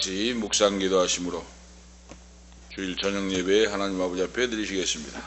같이 묵상 기도하심으로 주일 저녁 예배 하나님 아버지 앞에 드리시겠습니다.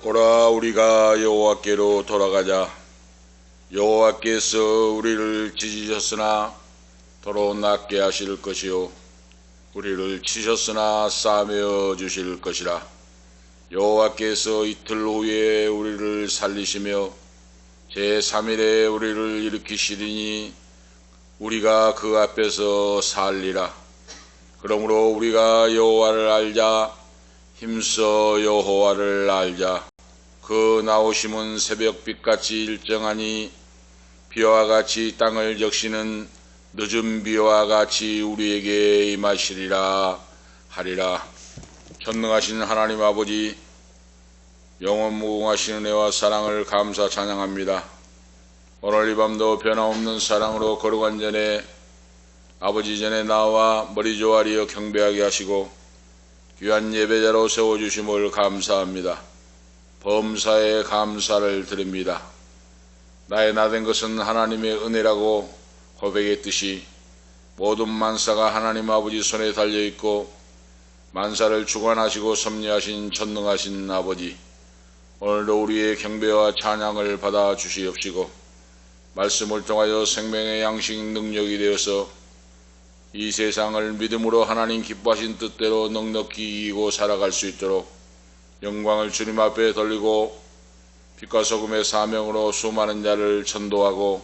오라 우리가 여호와께로 돌아가자. 여호와께서 우리를 찢으셨으나 더러 낫게 하실 것이요 우리를 치셨으나 싸매어 주실 것이라. 여호와께서 이틀 후에 우리를 살리시며 제3일에 우리를 일으키시리니 우리가 그 앞에서 살리라. 그러므로 우리가 여호와를 알자. 힘써 여호와를 알자. 그 나오심은 새벽빛같이 일정하니 비와 같이 땅을 적시는 늦은 비와 같이 우리에게 임하시리라 하리라. 전능하신 하나님 아버지, 영원 무궁하신 은혜와 사랑을 감사 찬양합니다. 오늘 이 밤도 변함없는 사랑으로 거룩한 전에 아버지 전에 나와 머리 조아리어 경배하게 하시고 귀한 예배자로 세워주심을 감사합니다. 범사에 감사를 드립니다. 나의 나된 것은 하나님의 은혜라고 고백했듯이 모든 만사가 하나님 아버지 손에 달려있고 만사를 주관하시고 섭리하신 전능하신 아버지, 오늘도 우리의 경배와 찬양을 받아 주시옵시고 말씀을 통하여 생명의 양식 능력이 되어서 이 세상을 믿음으로 하나님 기뻐하신 뜻대로 넉넉히 이기고 살아갈 수 있도록 영광을 주님 앞에 돌리고 빛과 소금의 사명으로 수많은 자를 전도하고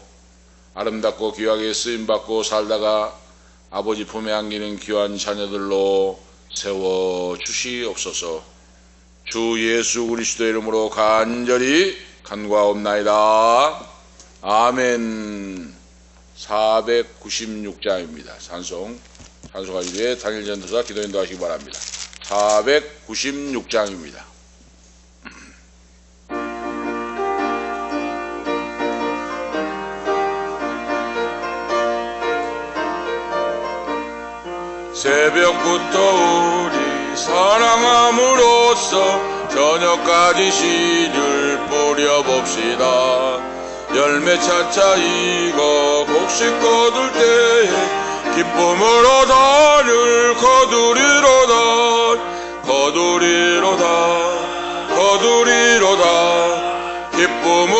아름답고 귀하게 쓰임받고 살다가 아버지 품에 안기는 귀한 자녀들로 세워주시옵소서. 주 예수 그리스도의 이름으로 간절히 간구하옵나이다. 아멘. 496장입니다. 찬송하기 위해 당일 전도사 기도 인도하시기 바랍니다. 496장입니다. 새벽부터 우리 사랑함으로써 저녁까지 씨를 뿌려봅시다. 열매 차차 익어 곡식 거둘 때에 기쁨으로 단을 거두리로다.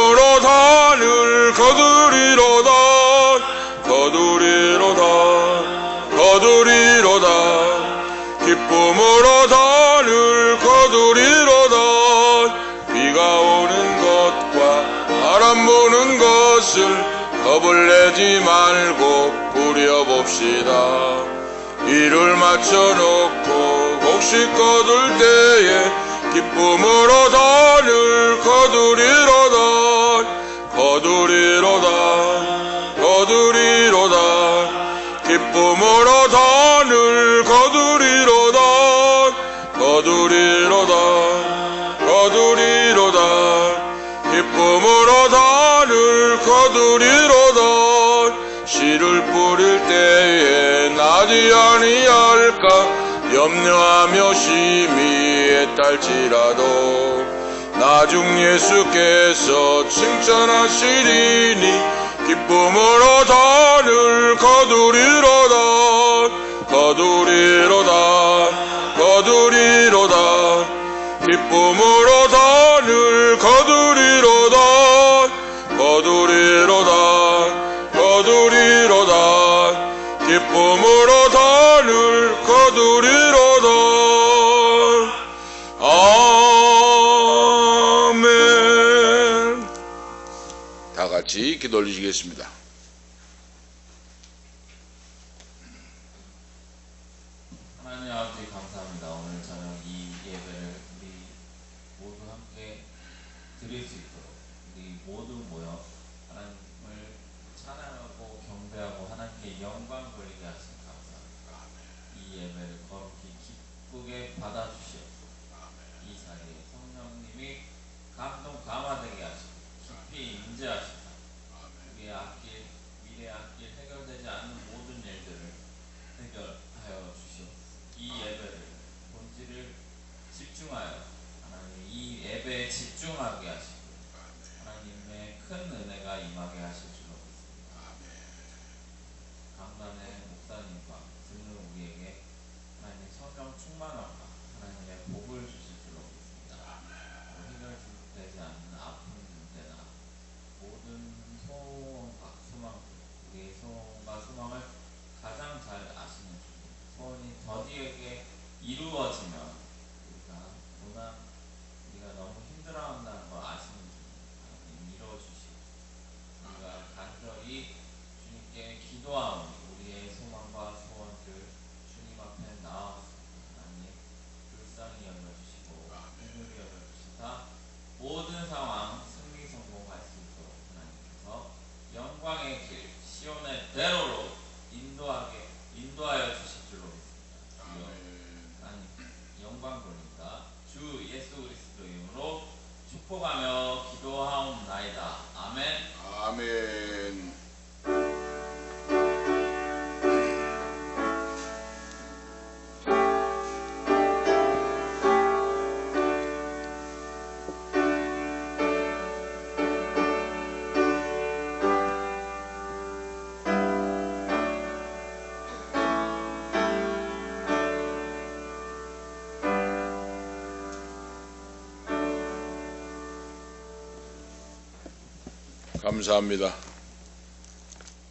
기쁨으로 단을 거두리로다. 기쁨으로 단을 거두리로다. 비가 오는 것과 바람 부는 것을 겁을 내지 말고 부려봅시다. 이를 맞춰놓고 곡식 거둘 때에 기쁨으로 단을 거두리로다. 기쁨으로 단을 거두리로다. 기쁨으로 단을 거두리로다. 씨를 뿌릴 때에 나지 아니할까 염려하며 심히 애탈지라도 나중 예수께서 칭찬하시리니 기쁨으로 단을 거두리로다. 기쁨으로 단을 거두리로다. 기쁨으로 단을 거두리로다. 아멘. 다 같이 기도 올리시겠습니다. 있도록 우리 모두 모여 하나님을 찬양하고 경배하고 하나님께 영광 돌리게 하시니 감사합니다. 이 예배를 거룩히 기쁘게 받아주시옵소서. 이 자리에 성령님이 감동 감화되게 하시고 깊이 임재하시고 우리의 앞길 미래의 앞길 해결되지 않는 모든 일들을 해결하여 주시옵소서. 이 예배를 본질을 집중하여 하나님 이 예배에 집중하게 하시고 하나님의 큰 은혜가 임하게 하실 줄로 믿습니다. 강단의 목사님과 듣는 우리에게 하나님 성령 충만함과 하나님의 복을 주실 줄로 믿습니다. 해결되지 않는 아픈 문제나 모든 소원과 소망들 우리의 소원과 소망을 가장 잘 아시는 주 소원이 더디게 이루어지면 우리가 너무 힘들어한다는 걸 아시는 주 하나님 이루어주시고 우리가 간절히 주님께 기도하오니 우리의 소망과 소원들 주님 앞에 나아서 하나님 불쌍히 여겨주시고 긍휼히 여겨주시사 모든 상황 승리 성공할 수 있도록 하나님께서 영광의 길 시온의 대로로 인도하여 주실 줄로 믿습니다. 하나님 영광 돌립니다. 주 예수 그리스도 이름으로 축복하며 기도하옵나이다. 아멘. 아멘. 감사합니다.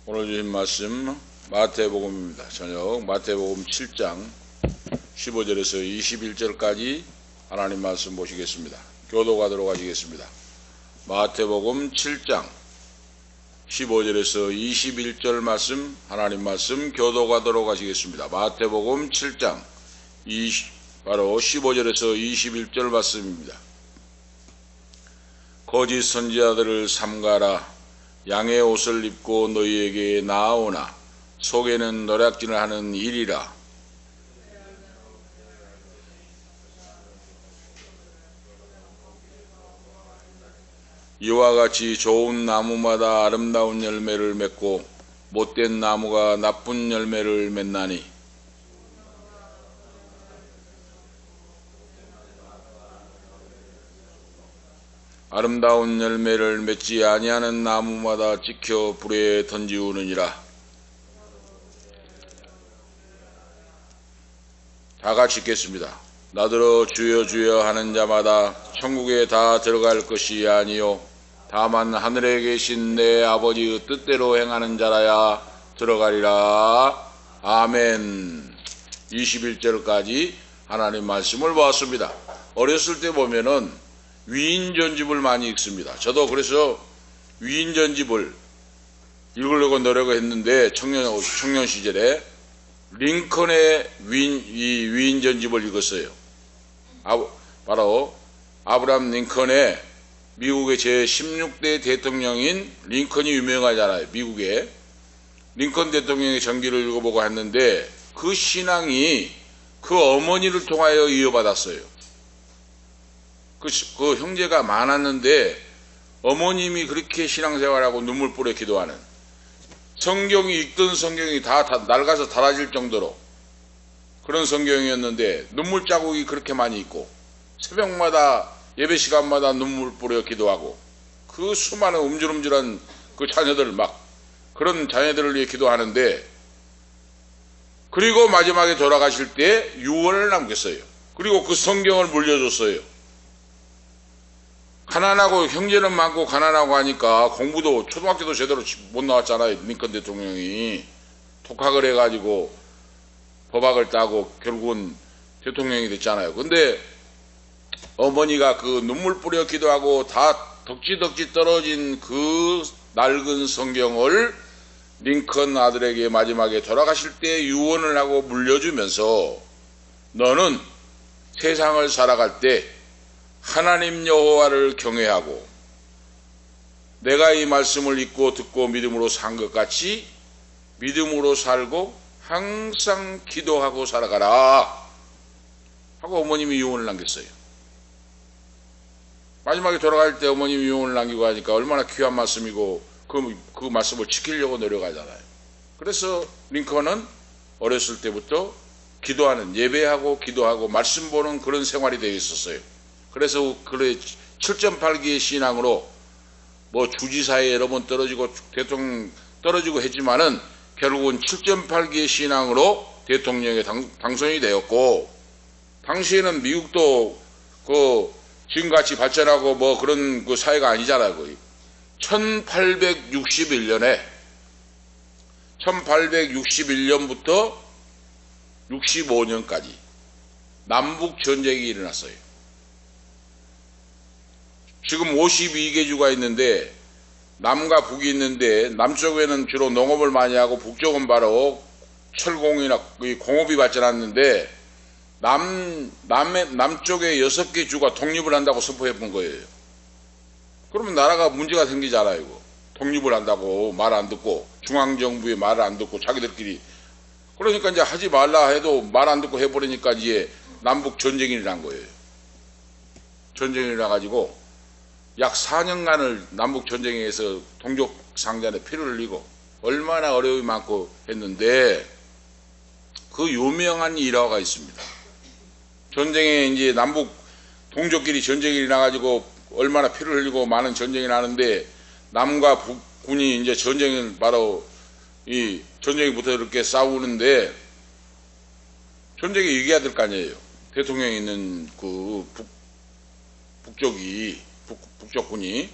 오늘 주신 말씀 마태복음입니다. 저녁 마태복음 7장 15절에서 21절까지 하나님 말씀 보시겠습니다. 교도가도록 하시겠습니다. 마태복음 7장 15절에서 21절 말씀 하나님 말씀 교도가도록 하시겠습니다. 마태복음 7장 바로 15절에서 21절 말씀입니다. 거짓 선지자들을 삼가라. 양의 옷을 입고 너희에게 나아오나 속에는 노략질을 하는 일이라. 이와 같이 좋은 나무마다 아름다운 열매를 맺고 못된 나무가 나쁜 열매를 맺나니 아름다운 열매를 맺지 아니하는 나무마다 찍혀 불에 던지우느니라. 다 같이 읽겠습니다. 나더러 주여 주여 하는 자마다 천국에 다 들어갈 것이 아니요 다만 하늘에 계신 내 아버지의 뜻대로 행하는 자라야 들어가리라. 아멘. 21절까지 하나님 말씀을 보았습니다. 어렸을 때 보면은 위인전집을 많이 읽습니다. 저도 그래서 위인전집을 읽으려고 노력을 했는데 청년 시절에 링컨의 위인전집을 읽었어요. 바로 아브라함 링컨의 미국의 제16대 대통령인 링컨이 유명하잖아요. 미국의 링컨 대통령의 전기를 읽어보고 했는데 그 신앙이 그 어머니를 통하여 이어받았어요. 그 형제가 많았는데 어머님이 그렇게 신앙생활하고 눈물 뿌려 기도하는 성경이 읽던 성경이 다 낡아서 닳아질 정도로 그런 성경이었는데 눈물 자국이 그렇게 많이 있고 새벽마다 예배 시간마다 눈물 뿌려 기도하고 그 수많은 움찔움찔한 그 자녀들 그런 자녀들을 위해 기도하는데 그리고 마지막에 돌아가실 때 유언을 남겼어요. 그리고 그 성경을 물려줬어요. 가난하고 형제는 많고 가난하고 하니까 공부도 초등학교도 제대로 못 나왔잖아요. 링컨 대통령이 독학을 해가지고 법학을 따고 결국은 대통령이 됐잖아요. 근데 어머니가 그 눈물 뿌려 기도하고 다 덕지덕지 떨어진 그 낡은 성경을 링컨 아들에게 마지막에 돌아가실 때 유언을 하고 물려주면서 너는 세상을 살아갈 때 하나님 여호와를 경외하고 내가 이 말씀을 읽고 듣고 믿음으로 산 것 같이 믿음으로 살고 항상 기도하고 살아가라 하고 어머님이 유언을 남겼어요. 마지막에 돌아갈 때 어머님이 유언을 남기고 하니까 얼마나 귀한 말씀이고 그 말씀을 지키려고 노력하잖아요. 그래서 링컨은 어렸을 때부터 기도하는, 예배하고 기도하고 말씀 보는 그런 생활이 되어 있었어요. 그래서 그래 7.8기의 신앙으로 뭐 주지사에 여러 번 떨어지고 대통령 떨어지고 했지만은 결국은 7.8기의 신앙으로 대통령에 당선이 되었고, 당시에는 미국도 그 지금같이 발전하고 뭐 그런 그 사회가 아니잖아요. 거의 1861년부터 65년까지 남북 전쟁이 일어났어요. 지금 52개 주가 있는데 남과 북이 있는데 남쪽에는 주로 농업을 많이 하고 북쪽은 바로 철공이나 공업이 발전했는데 남쪽에 6개 주가 독립을 한다고 선포해 본 거예요. 그러면 나라가 문제가 생기잖아요. 이거. 독립을 한다고 말 안 듣고 중앙정부의 말을 안 듣고 자기들끼리, 그러니까 이제 하지 말라 해도 말 안 듣고 해버리니까 이제 남북 전쟁이 일어난 거예요. 전쟁이 일어나가지고 약 4년간을 남북 전쟁에서 동족 상잔에 피를 흘리고 얼마나 어려움이 많고 했는데, 그 유명한 일화가 있습니다. 전쟁에 이제 남북 동족끼리 전쟁이 일어나가지고 얼마나 피를 흘리고 많은 전쟁이 나는데, 남과 북군이 이제 전쟁을 바로 이 전쟁부터 이렇게 싸우는데 전쟁에 이겨야 될 거 아니에요. 대통령이 있는 그 북쪽군이.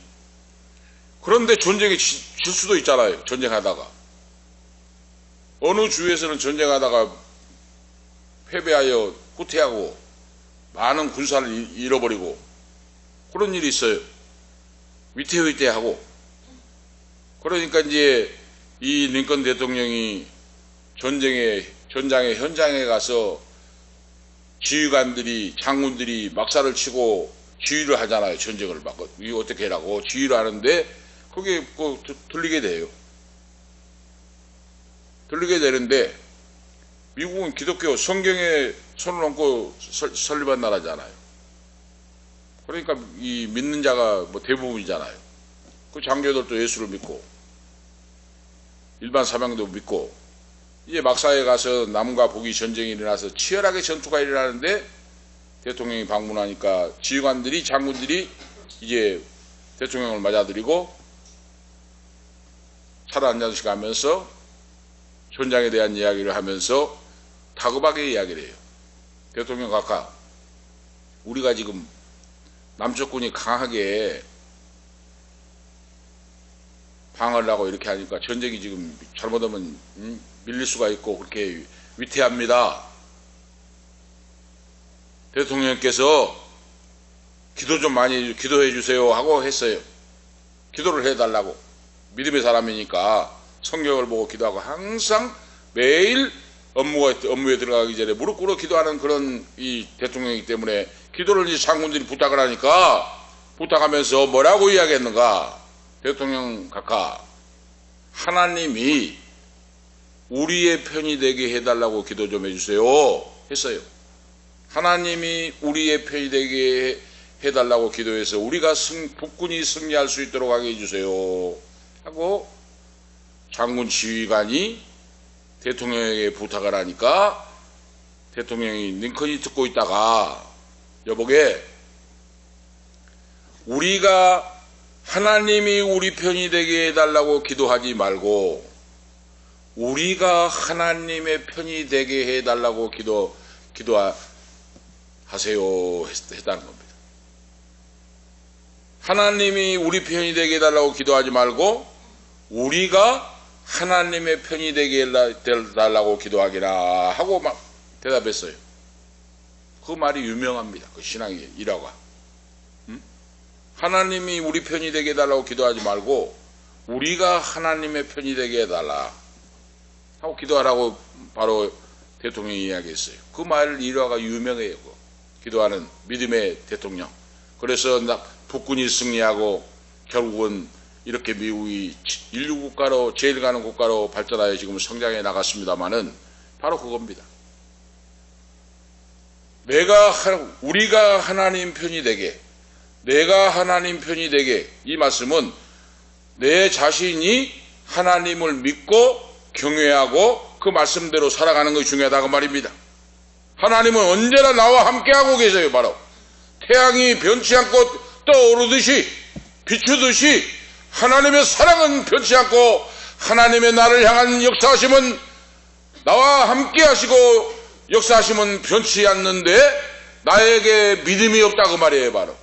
그런데 전쟁에 질 수도 있잖아요. 전쟁하다가 어느 주에서는 전쟁하다가 패배하여 후퇴하고 많은 군사를 잃어버리고 그런 일이 있어요. 위태위태하고. 그러니까 이제 이 링컨 대통령이 전장의 현장에 가서 지휘관들이, 장군들이 막사를 치고 지휘를 하잖아요. 전쟁을 막 어떻게 해라고 지휘를 하는데 그게 들리게 돼요. 들리게 되는데, 미국은 기독교 성경에 손을 얹고 설립한 나라잖아요. 그러니까 이 믿는 자가 뭐 대부분이잖아요. 그 장교들도 예수를 믿고 일반 사병도 믿고, 이제 막사에 가서 남과 북이 전쟁이 일어나서 치열하게 전투가 일어나는데 대통령이 방문하니까 지휘관들이, 장군들이 이제 대통령을 맞아들이고 차를 한 잔씩 하면서 전장에 대한 이야기를 하면서 다급하게 이야기를 해요. 대통령 각하, 우리가 지금 남쪽군이 강하게 방어를 하고 이렇게 하니까 전쟁이 지금 잘못하면 밀릴 수가 있고 그렇게 위태합니다. 대통령께서 기도 좀 많이 기도해 주세요 하고 했어요. 기도를 해달라고. 믿음의 사람이니까 성경을 보고 기도하고 항상 매일 업무에 들어가기 전에 무릎 꿇어 기도하는 그런 이 대통령이기 때문에 기도를 이제 장군들이 부탁을 하니까, 부탁하면서 뭐라고 이야기했는가? 대통령 각하, 하나님이 우리의 편이 되게 해달라고 기도 좀 해주세요 했어요. 하나님이 우리의 편이 되게 해달라고 기도해서 우리가 북군이 승리할 수 있도록 하게 해주세요 하고 장군 지휘관이 대통령에게 부탁을 하니까 대통령이 링컨이 듣고 있다가 여보게, 우리가 하나님이 우리 편이 되게 해달라고 기도하지 말고 우리가 하나님의 편이 되게 해달라고 기도하세요 했다는 겁니다. 하나님이 우리 편이 되게 해달라고 기도하지 말고 우리가 하나님의 편이 되게 해달라고 기도하기라 하고 막 대답했어요. 그 말이 유명합니다. 그 신앙의 일화가. 하나님이 우리 편이 되게 해달라고 기도하지 말고 우리가 하나님의 편이 되게 해달라 하고 기도하라고 바로 대통령이 이야기했어요. 그 말 일화가 유명해요. 기도하는 믿음의 대통령. 그래서 북군이 승리하고 결국은 이렇게 미국이 인류 국가로 제일 가는 국가로 발전하여 지금 성장해 나갔습니다마는 바로 그겁니다. 우리가 하나님 편이 되게, 내가 하나님 편이 되게, 이 말씀은 내 자신이 하나님을 믿고 경외하고 그 말씀대로 살아가는 것이 중요하다고 말입니다. 하나님은 언제나 나와 함께하고 계세요. 바로 태양이 변치 않고 떠오르듯이 비추듯이 하나님의 사랑은 변치 않고 하나님의 나를 향한 역사하심은 나와 함께하시고 역사하심은 변치 않는데 나에게 믿음이 없다고 말이에요. 바로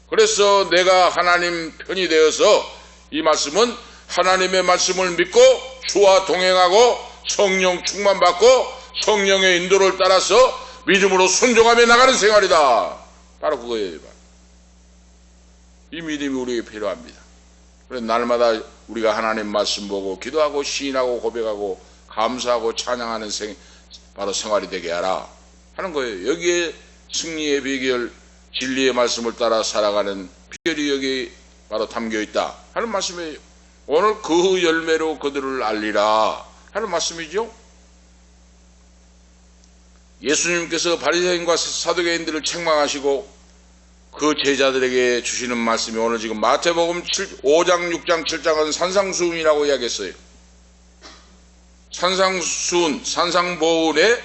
그래서 내가 하나님 편이 되어서 이 말씀은 하나님의 말씀을 믿고 주와 동행하고 성령 충만받고 성령의 인도를 따라서 믿음으로 순종하며 나가는 생활이다. 바로 그거예요. 이 믿음이 우리에게 필요합니다. 그래서 날마다 우리가 하나님 말씀 보고 기도하고 시인하고 고백하고 감사하고 찬양하는 바로 생활이 되게 하라 하는 거예요. 여기에 승리의 비결, 진리의 말씀을 따라 살아가는 비결이 여기 바로 담겨 있다 하는 말씀이에요. 오늘 그 열매로 그들을 알리라 하는 말씀이죠. 예수님께서 바리새인과 사두개인들을 책망하시고 그 제자들에게 주시는 말씀이 오늘 지금 마태복음 5장, 6장, 7장은 산상수훈이라고 이야기했어요. 산상수훈, 산상보훈의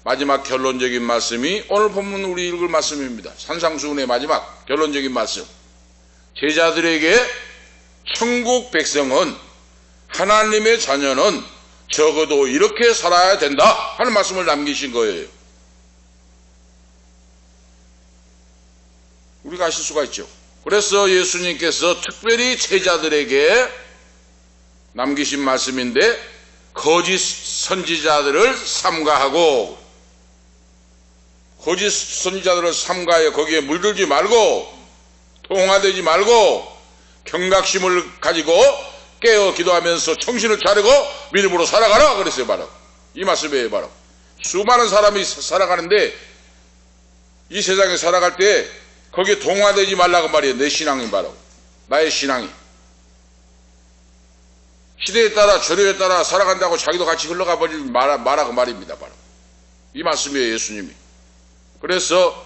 마지막 결론적인 말씀이 오늘 본문 우리 읽을 말씀입니다. 산상수훈의 마지막 결론적인 말씀. 제자들에게 천국 백성은, 하나님의 자녀는 적어도 이렇게 살아야 된다 하는 말씀을 남기신 거예요. 우리가 아실 수가 있죠. 그래서 예수님께서 특별히 제자들에게 남기신 말씀인데 거짓 선지자들을 삼가하고, 거짓 선지자들을 삼가해 거기에 물들지 말고 동화되지 말고 경각심을 가지고 깨어 기도하면서 정신을 차리고 믿음으로 살아가라 그랬어요. 바로 이 말씀이에요. 바로 수많은 사람이 살아가는데 이 세상에 살아갈 때 거기에 동화되지 말라고 말이에요. 내 신앙이 바로 나의 신앙이 시대에 따라 조류에 따라 살아간다고 자기도 같이 흘러가 버리지 말라고 말입니다. 바로 이 말씀이에요. 예수님이. 그래서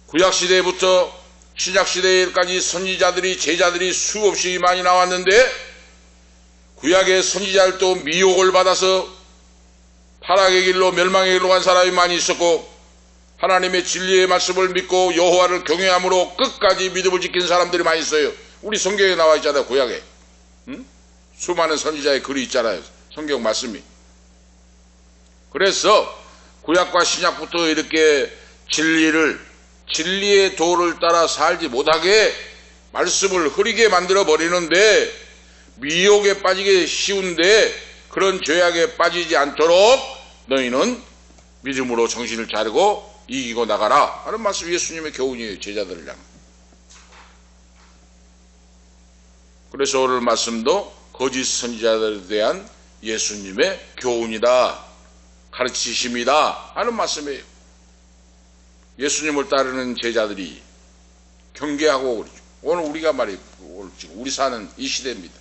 구약시대부터 신약시대까지 선지자들이, 제자들이 수없이 많이 나왔는데 구약의 선지자들도 미혹을 받아서 타락의 길로, 멸망의 길로 간 사람이 많이 있었고 하나님의 진리의 말씀을 믿고 여호와를 경외함으로 끝까지 믿음을 지킨 사람들이 많이 있어요. 우리 성경에 나와 있잖아요. 구약에 수많은 선지자의 글이 있잖아요. 성경 말씀이. 그래서 구약과 신약부터 이렇게 진리의 도를 따라 살지 못하게 말씀을 흐리게 만들어 버리는데 미혹에 빠지기 쉬운데 그런 죄악에 빠지지 않도록 너희는 믿음으로 정신을 차리고 이기고 나가라 하는 말씀이 예수님의 교훈이에요. 제자들을 향해. 그래서 오늘 말씀도 거짓 선지자들에 대한 예수님의 교훈이다, 가르치심이다 하는 말씀이에요. 예수님을 따르는 제자들이 경계하고 그러죠. 오늘 우리가 말이에요. 오늘 지금 우리 사는 이 시대입니다.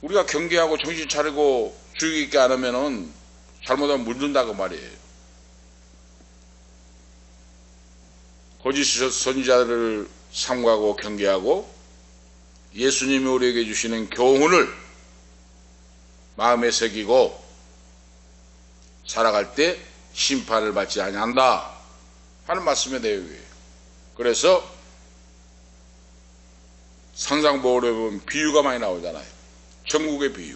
우리가 경계하고 정신 차리고 주의 깊게 안 하면은 잘못하면 물든다고 말이에요. 거짓 선지자들을 삼가하고 경계하고 예수님이 우리에게 주시는 교훈을 마음에 새기고 살아갈 때 심판을 받지 아니한다 하는 말씀의 내용이에요. 그래서 산상보훈에 보면 비유가 많이 나오잖아요. 천국의 비유.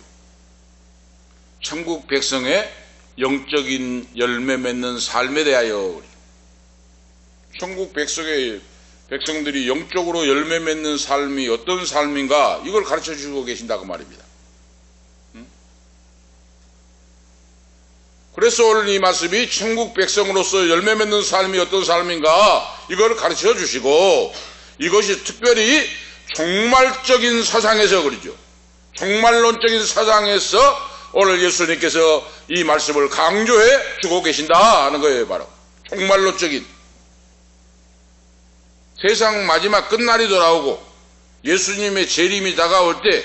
천국 백성의 영적인 열매 맺는 삶에 대하여 천국 백성들이 영적으로 열매 맺는 삶이 어떤 삶인가 이걸 가르쳐 주고 계신다고 말입니다. 그래서 오늘 이 말씀이 천국 백성으로서 열매 맺는 삶이 어떤 삶인가 이걸 가르쳐 주시고 이것이 특별히 종말적인 사상에서 그러죠. 종말론적인 사상에서 오늘 예수님께서 이 말씀을 강조해 주고 계신다 하는 거예요. 바로 종말론적인 세상 마지막 끝날이 돌아오고 예수님의 재림이 다가올 때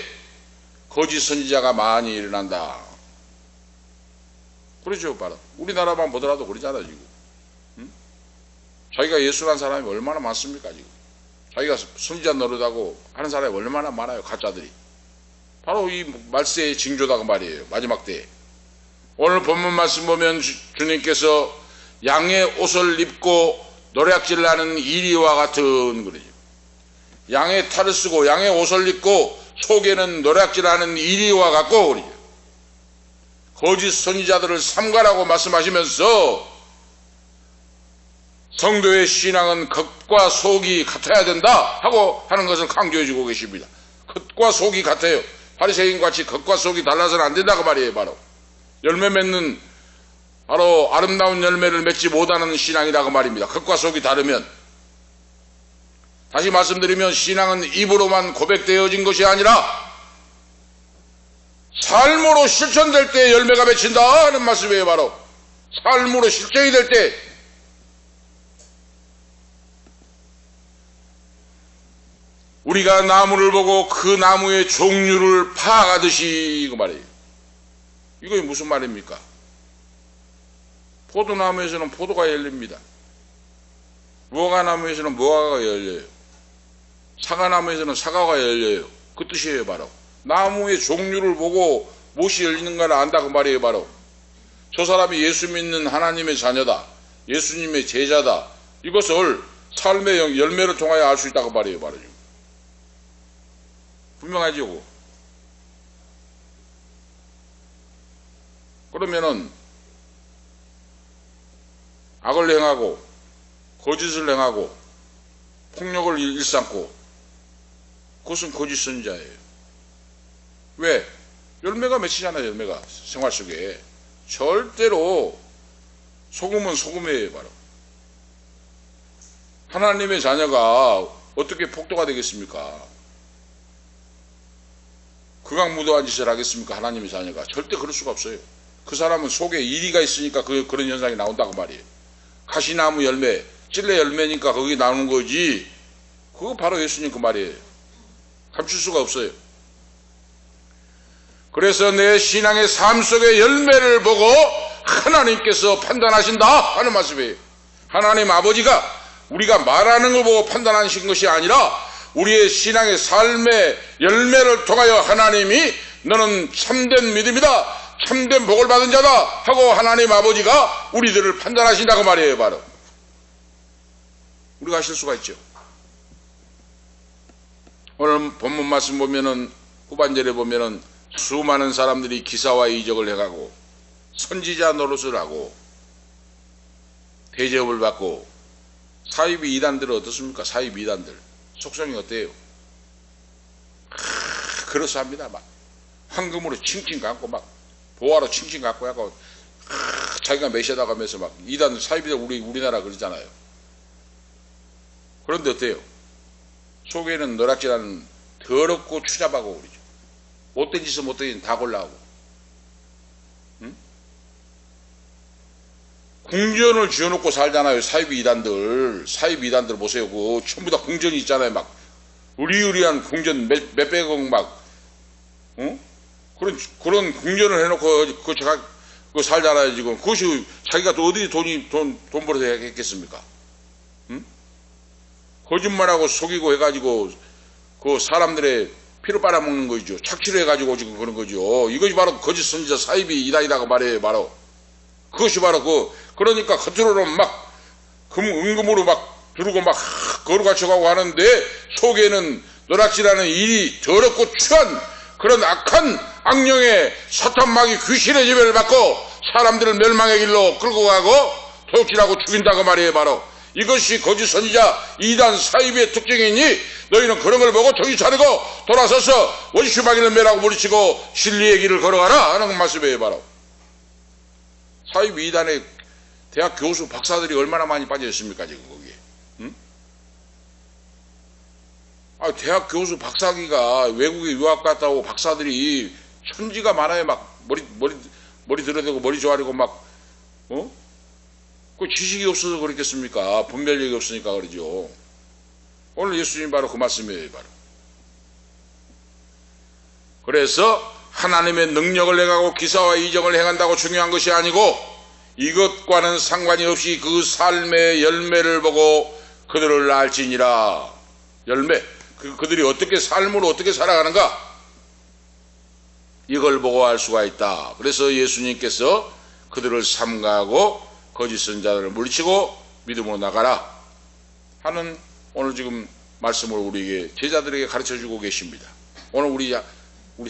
거짓 선지자가 많이 일어난다. 그러죠. 바로 우리나라만 보더라도 그러잖아 지금. 응? 자기가 예수란 사람이 얼마나 많습니까 지금. 자기가 선지자 노릇하고 하는 사람이 얼마나 많아요. 가짜들이. 바로 이 말세의 징조다 그 말이에요. 마지막 때에. 오늘 본문 말씀 보면 주님께서 양의 옷을 입고 노략질 나는 이리와 같은 그러죠. 양의 탈을 쓰고 양의 옷을 입고 속에는 노략질하는 이리와 같고 그러죠. 거짓 선지자들을 삼가라고 말씀하시면서 성도의 신앙은 겉과 속이 같아야 된다 하고 하는 것을 강조해 주고 계십니다. 겉과 속이 같아요. 바리새인 같이 겉과 속이 달라서는 안 된다 그 말이에요. 바로 열매 맺는 바로 아름다운 열매를 맺지 못하는 신앙이라 그 말입니다. 겉과 속이 다르면. 다시 말씀드리면 신앙은 입으로만 고백되어진 것이 아니라 삶으로 실천될 때 열매가 맺힌다 하는 말씀이에요. 바로 삶으로 실천이 될 때 우리가 나무를 보고 그 나무의 종류를 파악하듯이 그 말이에요. 이게 무슨 말입니까? 포도나무에서는 포도가 열립니다. 무화과나무에서는 무화과가 열려요. 사과나무에서는 사과가 열려요. 그 뜻이에요. 바로 나무의 종류를 보고 무엇이 열리는가를 안다 그 말이에요. 바로 저 사람이 예수 믿는 하나님의 자녀다, 예수님의 제자다, 이것을 삶의 열매를 통하여 알 수 있다 그 말이에요. 바로 분명하죠. 그러면은 악을 행하고 거짓을 행하고 폭력을 일삼고 그것은 거짓 선지자예요. 왜? 열매가 맺히잖아요. 열매가 생활 속에. 절대로 소금은 소금이에요. 바로 하나님의 자녀가 어떻게 폭도가 되겠습니까? 극악무도한 짓을 하겠습니까? 하나님의 자녀가. 절대 그럴 수가 없어요. 그 사람은 속에 이리가 있으니까 그런 현상이 나온다고 말이에요. 가시나무 열매, 찔레 열매니까 거기 나오는 거지. 그거 바로 예수님 그 말이에요. 감출 수가 없어요. 그래서 내 신앙의 삶 속의 열매를 보고 하나님께서 판단하신다 하는 말씀이에요. 하나님 아버지가 우리가 말하는 걸 보고 판단하신 것이 아니라 우리의 신앙의 삶의 열매를 통하여 하나님이 너는 참된 믿음이다, 참된 복을 받은 자다 하고 하나님 아버지가 우리들을 판단하신다고 말이에요. 바로 우리가 하실 수가 있죠. 오늘 본문 말씀 보면은 후반절에 보면은 수많은 사람들이 기사와 이적을 해가고 선지자 노릇을 하고 대접을 받고 사이비 이단들은 어떻습니까? 사이비 이단들 속성이 어때요? 그렇습니다. 막 황금으로 칭칭 감고 막 보화로 칭칭 감고 하고 자기가 메시아다고 하면서 막 이단 사이비들 우리나라 그러잖아요. 그런데 어때요? 속에는 노랗지않은 더럽고 추잡하고 그러죠. 못된 짓은 못된 짓은 다 골라하고. 응? 궁전을 지어놓고 살잖아요. 사이비 이단들 보세요. 그 전부 다 궁전이 있잖아요. 막 의리의리한 궁전 몇백억 막 그런 궁전을 해놓고 그 살잖아요. 지금 그것이 자기가 또 어디 돈 벌어서 했겠습니까? 응? 거짓말하고 속이고 해가지고 그 사람들의 피를 빨아먹는 거죠. 착취를 해가지고 지금 그런 거죠. 이것이 바로 거짓 선지자 사이비 이단이라고 말해요. 바로 그것이 바로 그러니까 겉으로는 막 은금으로 막 두르고 막 거룩같이 가고 하는데 속에는 노랗지라는 일이 더럽고 추한 그런 악한 악령의 사탄마귀 귀신의 지배를 받고 사람들을 멸망의 길로 끌고 가고 도둑질하고 죽인다고 말이에요. 바로 이것이 거짓 선지자 이단 사이비의 특징이니 너희는 그런 걸 보고 정신 차리고 돌아서서 원슈마귀를 매라고 물리치고 진리의 길을 걸어가라 하는 말씀이에요. 바로 사이비 이단의 대학 교수 박사들이 얼마나 많이 빠져 있습니까 지금 거기에. 응? 대학 교수 박사기가 외국에 유학 갔다 오고 박사들이 천지가 많아요. 막 머리 들어대고 머리 조아리고 막 그 지식이 없어서 그렇겠습니까? 분별력이 없으니까 그러죠. 오늘 예수님 바로 그 말씀이에요. 바로. 그래서 하나님의 능력을 행하고 기사와 이적을 행한다고 중요한 것이 아니고 이것과는 상관이 없이 그 삶의 열매를 보고 그들을 알지니라. 열매. 그들이 어떻게 삶을 어떻게 살아가는가? 이걸 보고 알 수가 있다. 그래서 예수님께서 그들을 삼가하고 거짓 선자들을 물리치고 믿음으로 나가라 하는 오늘 지금 말씀을 우리에게 제자들에게 가르쳐주고 계십니다. 오늘 우리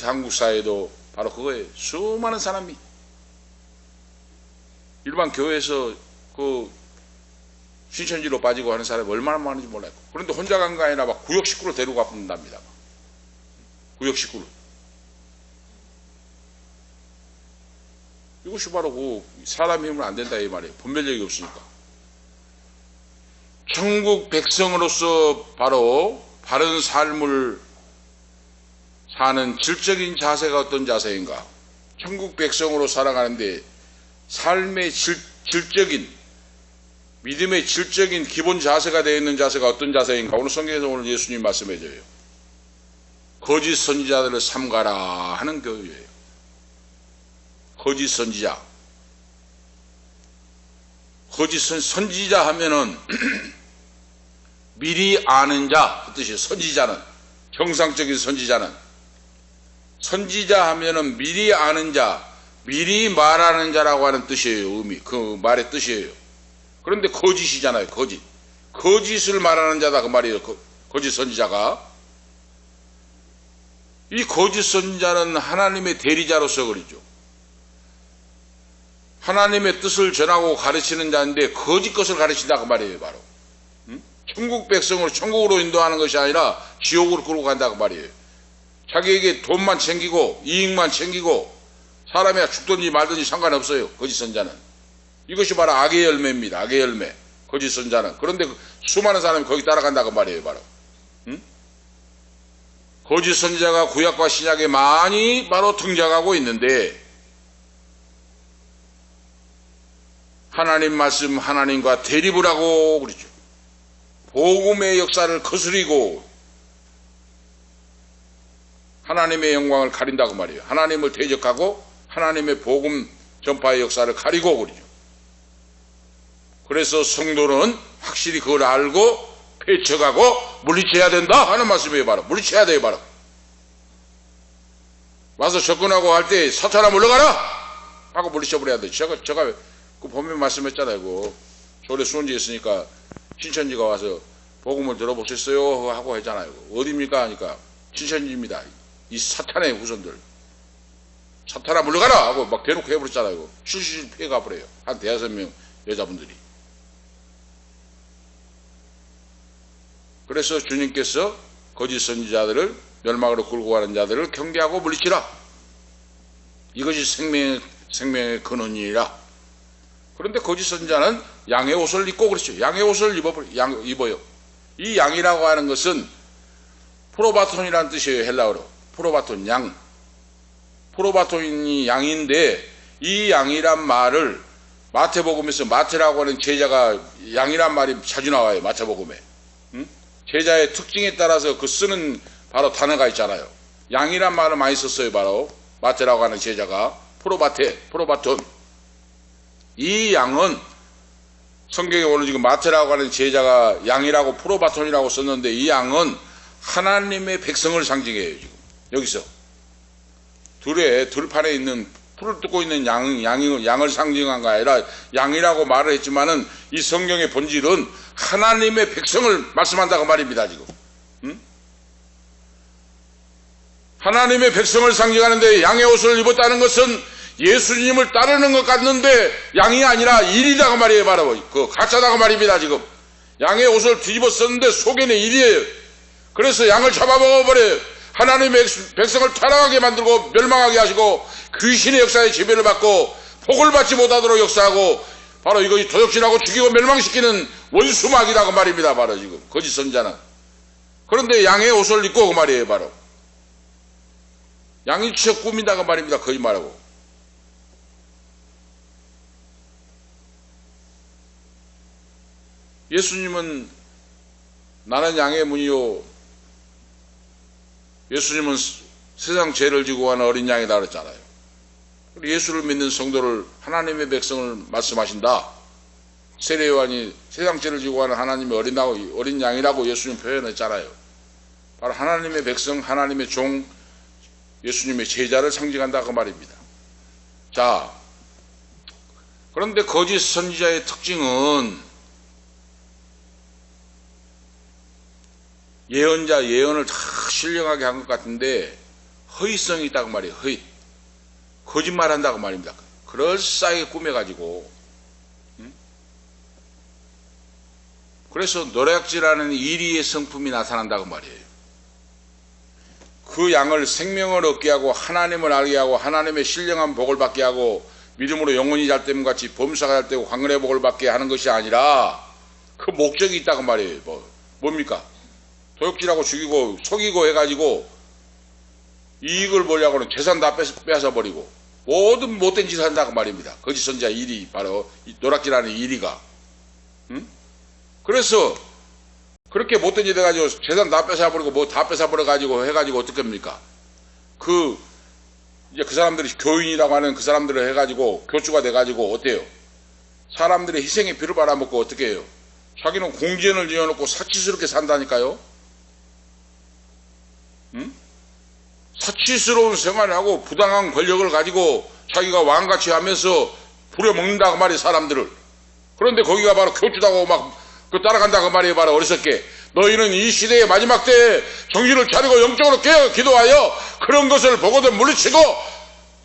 한국 사회도 바로 그거예요. 수많은 사람이 일반 교회에서 그 신천지로 빠지고 하는 사람이 얼마나 많은지 몰라요. 그런데 혼자 간 거 아니라 막 구역 식구를 데리고 가본답니다. 구역 식구를. 이것이 바로 그 사람 힘은 안 된다 이 말이에요. 분별력이 없으니까. 천국 백성으로서 바로 바른 삶을 사는 질적인 자세가 어떤 자세인가? 천국 백성으로 살아가는데 삶의 질적인 믿음의 질적인 기본 자세가 되어 있는 자세가 어떤 자세인가? 오늘 성경에서 오늘 예수님 말씀해줘요. 거짓 선지자들을 삼가라 하는 교회예요. 거짓 선지자. 거짓 선지자 하면은 미리 아는 자 그 뜻이에요. 선지자는 정상적인 선지자는 선지자 하면은 미리 아는 자, 미리 말하는 자라고 하는 뜻이에요. 의미 그 말의 뜻이에요. 그런데 거짓이잖아요. 거짓을 말하는 자다 그 말이에요. 거짓 선지자가. 이 거짓 선지자는 하나님의 대리자로서 그러죠. 하나님의 뜻을 전하고 가르치는 자인데 거짓 것을 가르친다 그 말이에요. 바로 천국 백성을 천국으로 인도하는 것이 아니라 지옥으로 끌고 간다 그 말이에요. 자기에게 돈만 챙기고 이익만 챙기고 사람이 죽든지 말든지 상관없어요. 거짓 선자는. 이것이 바로 악의 열매입니다. 악의 열매. 거짓 선자는. 그런데 수많은 사람이 거기 따라간다 그 말이에요. 바로 거짓 선자가 구약과 신약에 많이 바로 등장하고 있는데 하나님 말씀 하나님과 대립을 하고 그러죠. 복음의 역사를 거스리고 하나님의 영광을 가린다고 말이에요. 하나님을 대적하고 하나님의 복음 전파의 역사를 가리고 그러죠. 그래서 성도는 확실히 그걸 알고 폐척하고 물리쳐야 된다 하는 말씀이에요. 바로 물리쳐야 돼요. 바로 와서 접근하고 할 때 사탄아 물러가라 하고 물리쳐버려야 돼요. 제가 그 보면 말씀했잖아요. 그 서울에 수원지에 있으니까 신천지가 와서 복음을 들어보셨어요 하고 했잖아요. 어디입니까 하니까 신천지입니다. 이 사탄의 후손들 사탄아 물러가라 하고 막 대놓고 해버렸잖아요. 실실 피해가 버려요. 한 5명 여자분들이. 그래서 주님께서 거짓 선지자들을 멸망으로 끌고 가는 자들을 경계하고 물리치라. 이것이 생명의 근원이라. 그런데 거짓 선지자는 양의 옷을 입고 그렇죠. 양의 옷을 입어요. 이 양이라고 하는 것은 프로바톤이라는 뜻이에요. 헬라어로. 프로바톤, 양. 프로바톤이 양인데 이 양이란 말을 마태복음에서 마태라고 하는 제자가 양이란 말이 자주 나와요. 마태복음에. 제자의 특징에 따라서 그 쓰는 바로 단어가 있잖아요. 양이란 말을 많이 썼어요. 바로 마태라고 하는 제자가 프로바톤. 이 양은 성경에 오늘 지금 마태라고 하는 제자가 양이라고 프로바톤이라고 썼는데 이 양은 하나님의 백성을 상징해요. 지금 여기서 들판에 있는 풀을 뜯고 있는 양을 상징한 거 아니라 양이라고 말을 했지만은 이 성경의 본질은 하나님의 백성을 말씀한다고 말입니다. 지금 하나님의 백성을 상징하는데 양의 옷을 입었다는 것은 예수님을 따르는 것 같는데 양이 아니라 일이라고 말이에요. 바로 그 가짜다고 말입니다. 지금 양의 옷을 뒤집었었는데 속에는 일이에요. 그래서 양을 잡아먹어버려요. 하나님의 백성을 타락하게 만들고 멸망하게 하시고 귀신의 역사에 지배를 받고 복을 받지 못하도록 역사하고 바로 이것이 도적질하고 죽이고 멸망시키는 원수막이라고 말입니다. 바로 지금 거짓 선자는. 그런데 양의 옷을 입고 그 말이에요. 바로 양이 척 꾸민다고 말입니다. 거짓말하고. 예수님은 나는 양의 문이요. 예수님은 세상 죄를 지고 가는 어린 양이다 그랬잖아요. 예수를 믿는 성도를, 하나님의 백성을 말씀하신다. 세례요한이 세상 죄를 지고 가는 하나님의 어린 양이라고 예수님 표현했잖아요. 바로 하나님의 백성, 하나님의 종, 예수님의 제자를 상징한다 그 말입니다. 자, 그런데 거짓 선지자의 특징은 예언을 다 신령하게 한 것 같은데 허위성이 있다고 말이에요. 허위. 거짓말한다고 말입니다. 그럴싸하게 꾸며가지고. 그래서 노략질하는 이리의 성품이 나타난다고 말이에요. 그 양을 생명을 얻게 하고 하나님을 알게 하고 하나님의 신령한 복을 받게 하고 믿음으로 영혼이 잘됨 같이 범사가 잘되고 황금의 복을 받게 하는 것이 아니라 그 목적이 있다고 말이에요. 뭡니까? 도둑질하고 죽이고 속이고 해가지고 이익을 보려고는 재산 다 뺏어버리고 모든 못된 짓을 한다고 말입니다. 거짓 선지자 일이 바로 이 노략질하는 일이가. 그래서 그렇게 못된 짓 해가지고 재산 다 뺏어버리고 뭐 다 뺏어버려가지고 해가지고 어떻게 합니까? 이제 그 사람들이 교인이라고 하는 그 사람들을 해가지고 교주가 돼가지고 어때요? 사람들의 희생의 피를 빨아먹고 어떻게 해요? 자기는 공지연을 지어놓고 사치스럽게 산다니까요? 사치스러운 생활을 하고 부당한 권력을 가지고 자기가 왕같이 하면서 부려먹는다고 말이에요, 사람들을. 그런데 거기가 바로 교주다고 막 따라간다고 말이에요, 바로 어리석게. 너희는 이 시대의 마지막 때에 정신을 차리고 영적으로 깨어 기도하여 그런 것을 보고도 물리치고